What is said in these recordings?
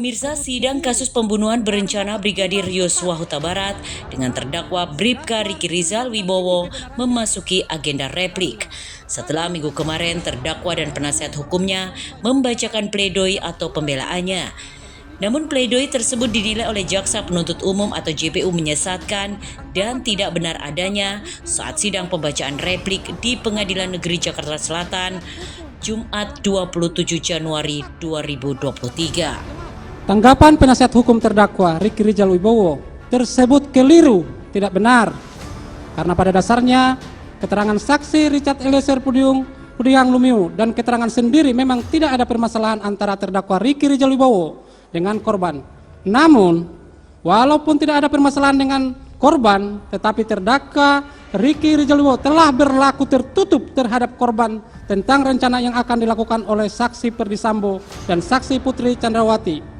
Pemirsa, sidang kasus pembunuhan berencana Brigadir Yosua Huta Barat dengan terdakwa Bribka Riki Rizal Wibowo memasuki agenda replik. Setelah minggu kemarin terdakwa dan penasihat hukumnya membacakan pledoi atau pembelaannya. Namun pledoi tersebut dinilai oleh Jaksa Penuntut Umum atau JPU menyesatkan dan tidak benar adanya saat sidang pembacaan replik di Pengadilan Negeri Jakarta Selatan, Jumat 27 Januari 2023. Tanggapan penasihat hukum terdakwa Riki Rizal Wibowo tersebut keliru, tidak benar. Karena pada dasarnya keterangan saksi Richard Eliezer Pudihang Lumiu dan keterangan sendiri memang tidak ada permasalahan antara terdakwa Riki Rizal Wibowo dengan korban. Namun, walaupun tidak ada permasalahan dengan korban, tetapi terdakwa Riki Rizal Wibowo telah berlaku tertutup terhadap korban tentang rencana yang akan dilakukan oleh saksi Perdi Sambo dan saksi Putri Chandrawati,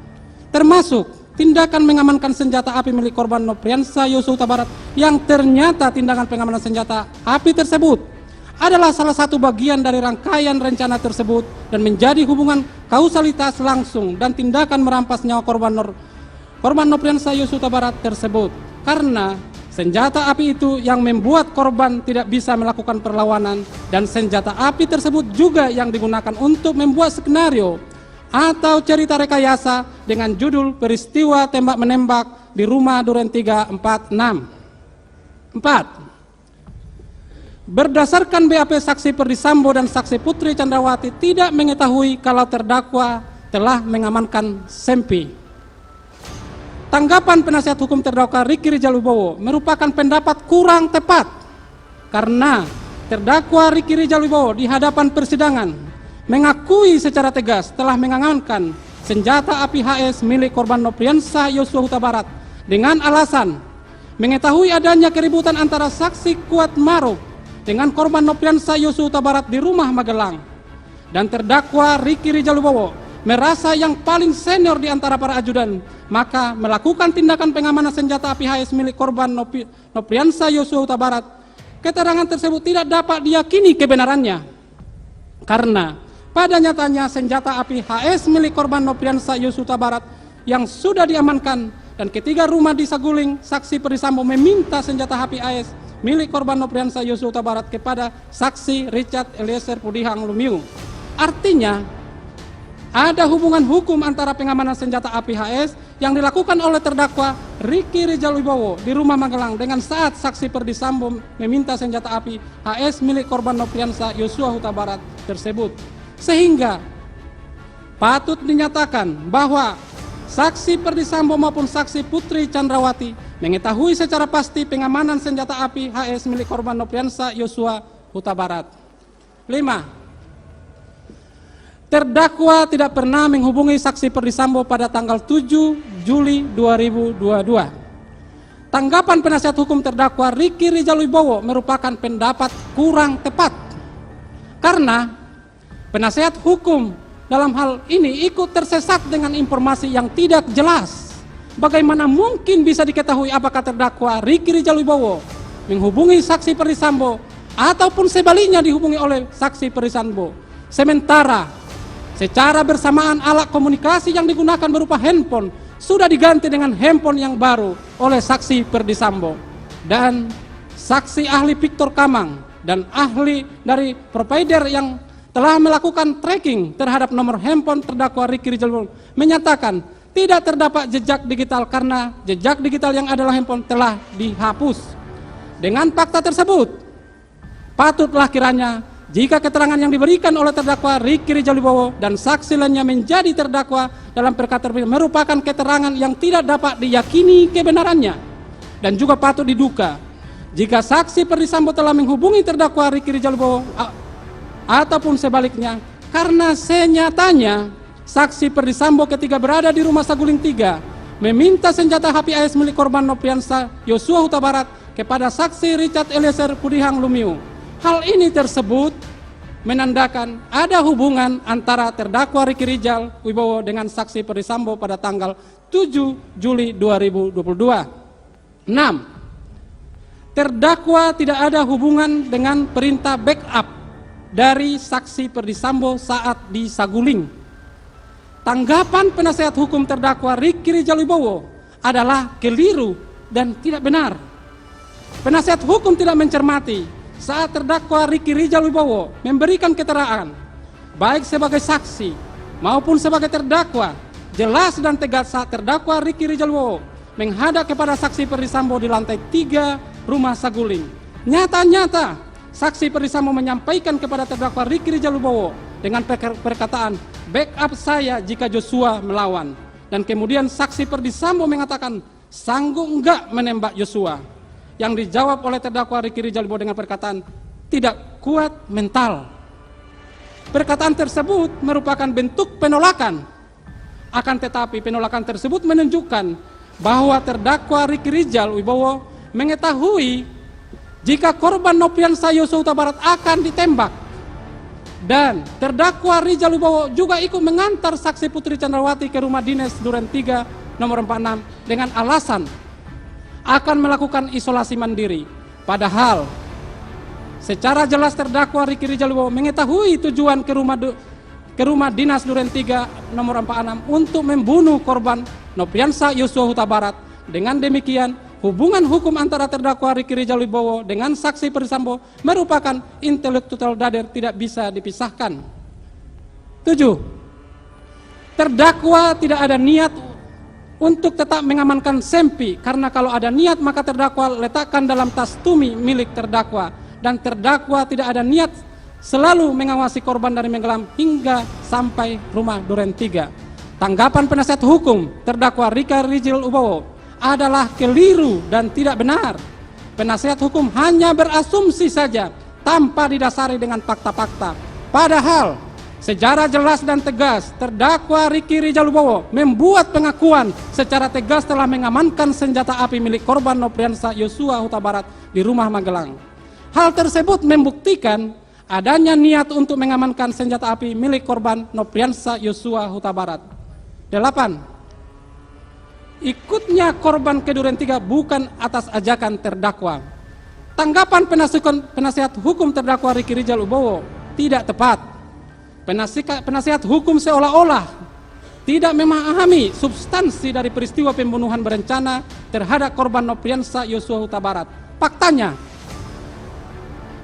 termasuk tindakan mengamankan senjata api milik korban Nofriansah Yosua Huta Barat, yang ternyata tindakan pengamanan senjata api tersebut adalah salah satu bagian dari rangkaian rencana tersebut dan menjadi hubungan kausalitas langsung dan tindakan merampas nyawa korban Nofriansah Yosua Huta Barat tersebut. Karena senjata api itu yang membuat korban tidak bisa melakukan perlawanan, dan senjata api tersebut juga yang digunakan untuk membuat skenario atau cerita rekayasa dengan judul peristiwa tembak-menembak di rumah Duren 346. 4. Berdasarkan BAP saksi Perdi Sambo dan saksi Putri Chandrawati tidak mengetahui kalau terdakwa telah mengamankan sempi. Tanggapan penasihat hukum terdakwa Riki Rizal Wibowo merupakan pendapat kurang tepat karena terdakwa Riki Rizal Wibowo di hadapan persidangan mengakui secara tegas telah mengamankan senjata api HS milik korban Nofriansah Yosua Huta Barat dengan alasan mengetahui adanya keributan antara saksi Kuat Maruf dengan korban Nofriansah Yosua Huta Barat di rumah Magelang, dan terdakwa Riki Rizal Wibowo merasa yang paling senior di antara para ajudan, maka melakukan tindakan pengamanan senjata api HS milik korban Nofriansah Yosua Huta Barat. Keterangan tersebut tidak dapat diyakini kebenarannya karena pada nyatanya senjata api HS milik korban Nofriansah Yosua Huta Barat yang sudah diamankan, dan ketiga rumah di Saguling, saksi Perdi Sambo meminta senjata api HS milik korban Nofriansah Yosua Huta Barat kepada saksi Richard Eliezer Pudihang Lumiu. Artinya ada hubungan hukum antara pengamanan senjata api HS yang dilakukan oleh terdakwa Riki Rizal Wibowo di rumah Magelang dengan saat saksi Perdi Sambo meminta senjata api HS milik korban Nofriansah Yosua Huta Barat tersebut. Sehingga patut dinyatakan bahwa saksi Perdi Sambo maupun saksi Putri Chandrawati mengetahui secara pasti pengamanan senjata api HS milik korban Nofriansah Yosua Huta Barat. 5. Terdakwa tidak pernah menghubungi saksi Perdi Sambo pada tanggal 7 Juli 2022. Tanggapan penasihat hukum terdakwa Riki Rizal Wibowo merupakan pendapat kurang tepat karena penasihat hukum dalam hal ini ikut tersesat dengan informasi yang tidak jelas. Bagaimana mungkin bisa diketahui apakah terdakwa Riki Rizal Wibowo menghubungi saksi Perdi Sambo ataupun sebaliknya dihubungi oleh saksi Perdi Sambo, sementara secara bersamaan alat komunikasi yang digunakan berupa handphone sudah diganti dengan handphone yang baru oleh saksi Perdi Sambo, dan saksi ahli Victor Kamang dan ahli dari provider yang telah melakukan tracking terhadap nomor handphone terdakwa Riki Rizal Wibowo menyatakan tidak terdapat jejak digital karena jejak digital yang adalah handphone telah dihapus. Dengan fakta tersebut, patutlah kiranya jika keterangan yang diberikan oleh terdakwa Riki Rizal Wibowo dan saksi lainnya menjadi terdakwa dalam perkara tersebut merupakan keterangan yang tidak dapat diyakini kebenarannya, dan juga patut diduga jika saksi Perdi Sambo telah menghubungi terdakwa Riki Rizal Wibowo ataupun sebaliknya, karena senyatanya saksi Perdi Sambo ketika berada di rumah Saguling 3 meminta senjata HS milik korban Nofriansah Yosua Huta Barat kepada saksi Richard Eliezer Pudihang Lumiu. Hal ini tersebut menandakan ada hubungan antara terdakwa Riki Rizal Wibowo dengan saksi Perdi Sambo pada tanggal 7 Juli 2022. 6. Terdakwa tidak ada hubungan dengan perintah backup dari saksi Perdi Sambo saat di Saguling. Tanggapan penasehat hukum terdakwa Ricky Rizal Wibowo adalah keliru dan tidak benar. Penasehat hukum tidak mencermati saat terdakwa Ricky Rizal Wibowo memberikan keterangan, baik sebagai saksi maupun sebagai terdakwa, jelas dan tegas saat terdakwa Ricky Rizal Wibowo menghadap kepada saksi Perdisambo di lantai 3 rumah Saguling. Nyata-nyata saksi Perdisambo menyampaikan kepada terdakwa Ricky Rizal Wibowo dengan perkataan, backup saya jika Joshua melawan. Dan kemudian saksi Perdisambo mengatakan, sanggup enggak menembak Joshua? Yang dijawab oleh terdakwa Ricky Rizal Wibowo dengan perkataan, tidak kuat mental. Perkataan tersebut merupakan bentuk penolakan. Akan tetapi penolakan tersebut menunjukkan bahwa terdakwa Ricky Rizal Wibowo mengetahui jika korban Nopriansah Yosua Huta Barat akan ditembak. Dan terdakwa Rizal Wibowo juga ikut mengantar saksi Putri Chandrawati ke rumah dinas Duren 3 nomor 46 dengan alasan akan melakukan isolasi mandiri. Padahal secara jelas terdakwa Ricky Rizal Wibowo mengetahui tujuan ke rumah dinas Duren 3 nomor 46 untuk membunuh korban Nopriansah Yosua Huta Barat. Dengan demikian, hubungan hukum antara terdakwa Ricky Rizal Wibowo dengan saksi Perdisambo merupakan intelektual dader, tidak bisa dipisahkan. 7. Terdakwa tidak ada niat untuk tetap mengamankan Sempi, karena kalau ada niat maka terdakwa letakkan dalam tas tumi milik terdakwa, dan terdakwa tidak ada niat selalu mengawasi korban dari Menggelam hingga sampai rumah Duren 3. Tanggapan penasihat hukum terdakwa Ricky Rizal Wibowo adalah keliru dan tidak benar. Penasihat hukum hanya berasumsi saja tanpa didasari dengan fakta-fakta. Padahal secara jelas dan tegas terdakwa Ricky Rizal Wibowo membuat pengakuan secara tegas telah mengamankan senjata api milik korban Nopriansah Yosua Huta Barat di rumah Magelang. Hal tersebut membuktikan adanya niat untuk mengamankan senjata api milik korban Nopriansah Yosua Huta Barat. 8. Ikutnya korban ke Duren 3 bukan atas ajakan terdakwa. Tanggapan penasihat hukum terdakwa Ricky Rizal Wibowo tidak tepat. Penasihat hukum seolah-olah tidak memahami substansi dari peristiwa pembunuhan berencana terhadap korban Nopriansah Yosua Huta Barat. Faktanya,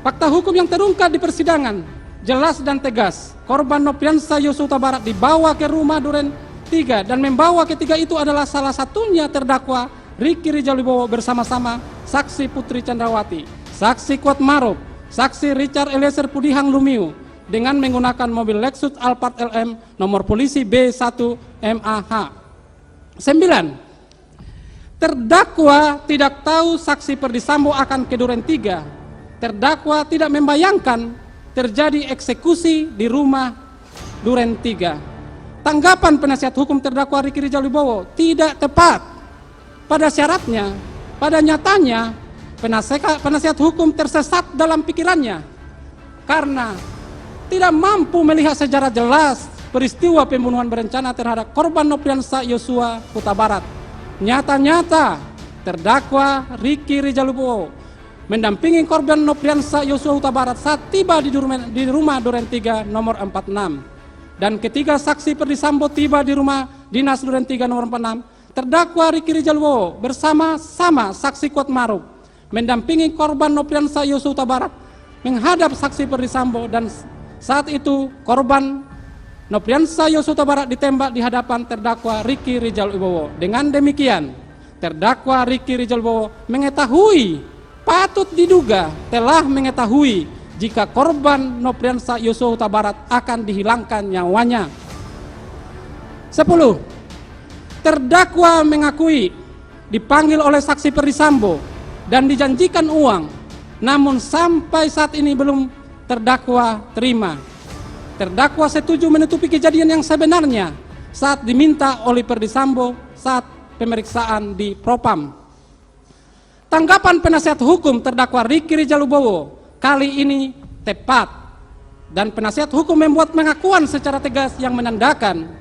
fakta hukum yang terungkap di persidangan jelas dan tegas. Korban Nopriansah Yosua Huta Barat dibawa ke rumah Duren 3 dan membawa ketiga itu adalah salah satunya terdakwa Ricky Rizal Wibowo bersama-sama saksi Putri Chandrawati, saksi Kuat Maruf, saksi Richard Eliezer Pudihang Lumiu dengan menggunakan mobil Lexus Alphard LM nomor polisi B1 MAH. 9. Terdakwa tidak tahu saksi Perdisambo akan ke Duren 3. Terdakwa tidak membayangkan terjadi eksekusi di rumah Duren 3. Tanggapan penasihat hukum terdakwa Ricky Rizal Wibowo tidak tepat. Pada syaratnya, pada nyatanya, penasihat hukum tersesat dalam pikirannya karena tidak mampu melihat secara jelas peristiwa pembunuhan berencana terhadap korban Nopriansah Yosua Huta Barat. Nyata-nyata, terdakwa Ricky Rizal Wibowo mendampingi korban Nopriansah Yosua Huta Barat saat tiba di rumah Duren 3 nomor 46. Dan ketiga saksi Perdisambo tiba di rumah dinas Duren 3 nomor 46, terdakwa Ricky Rizal Wibowo bersama-sama saksi Kuat Maruf mendampingi korban Nopriansah Yosua Huta Barat menghadap saksi Perdisambo, dan saat itu korban Nopriansah Yosua Huta Barat ditembak di hadapan terdakwa Ricky Rizal Wibowo. Dengan demikian, terdakwa Ricky Rizal Wibowo mengetahui, patut diduga telah mengetahui jika korban Nopriansah Yosua Huta Barat akan dihilangkan nyawanya. 10. Terdakwa mengakui dipanggil oleh saksi Perdisambo dan dijanjikan uang, namun sampai saat ini belum terdakwa terima. Terdakwa setuju menutupi kejadian yang sebenarnya saat diminta oleh Perdisambo saat pemeriksaan di Propam. Tanggapan penasihat hukum terdakwa Ricky Rizal Wibowo kali ini tepat, dan penasihat hukum membuat pengakuan secara tegas yang menandakan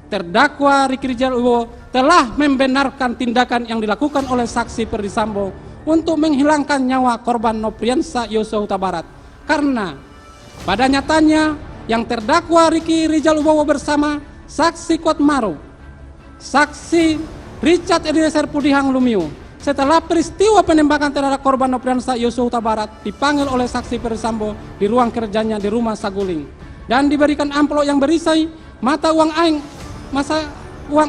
terdakwa Ricky Rizal Wibowo telah membenarkan tindakan yang dilakukan oleh saksi Perdisambo untuk menghilangkan nyawa korban Nopriansah Yosua Huta Barat. Karena pada nyatanya yang terdakwa Ricky Rizal Wibowo bersama saksi Kuatmaru, saksi Richard Eliezer Pudihang Lumiu, setelah peristiwa penembakan terhadap korban Nofriansah Yosua Huta Barat dipanggil oleh saksi Ferdisambo di ruang kerjanya di rumah Saguling dan diberikan amplop yang berisi mata uang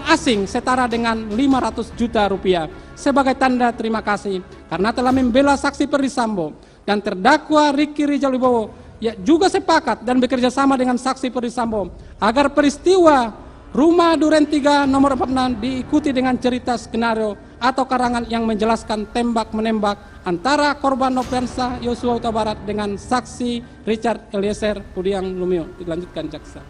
asing setara dengan 500 juta rupiah sebagai tanda terima kasih karena telah membela saksi Ferdisambo, dan terdakwa Ricky Rizal Wibowo ya juga sepakat dan bekerja sama dengan saksi Ferdisambo agar peristiwa Rumah Duren 3 nomor 46 diikuti dengan cerita skenario atau karangan yang menjelaskan tembak-menembak antara korban Nofriansah Yosua Huta Barat dengan saksi Richard Eliezer Pudihang Lumiu. Dilanjutkan jaksa.